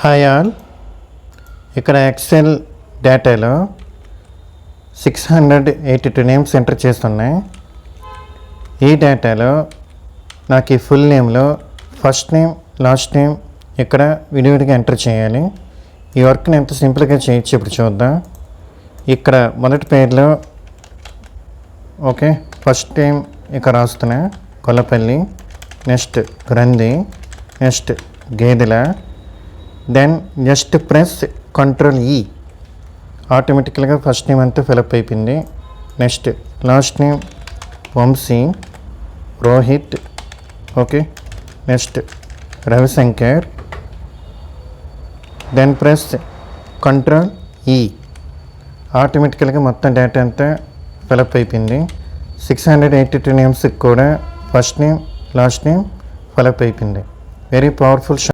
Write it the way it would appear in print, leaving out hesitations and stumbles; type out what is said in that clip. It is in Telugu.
Hi all. ఇక్కడ ఎక్సెల్ డేటాలో 682 నేమ్స్ ఎంటర్ చేస్తున్నాయి. ఈ డేటాలో నాకు ఈ ఫుల్ నేమ్లో ఫస్ట్ నేమ్ లాస్ట్ నేమ్ ఇక్కడ విడివిడిగా ఎంటర్ చేయాలి. ఈ వర్క్ని ఎంత సింపుల్గా చేయొచ్చు ఇప్పుడు చూద్దాం. ఇక్కడ మొదటి పేరులో ఓకే ఫస్ట్ నేమ్ ఇక్కడ రాస్తున్నా Kollapalli, next Granthi, next Gedela. Then just press control E, ఆటోమేటికల్గా ఫస్ట్ నేమ్ అంతా ఫిలప్ అయిపోయింది. Next last name Vamshi, Rohit, okay. Next Ravishankar. Then press control E, ఆటోమేటికల్గా మొత్తం డేటా అంతా ఫిలప్ అయిపోయింది. 682 నేమ్స్కి కూడా first name last name fill up అయిపోయింది. Very powerful.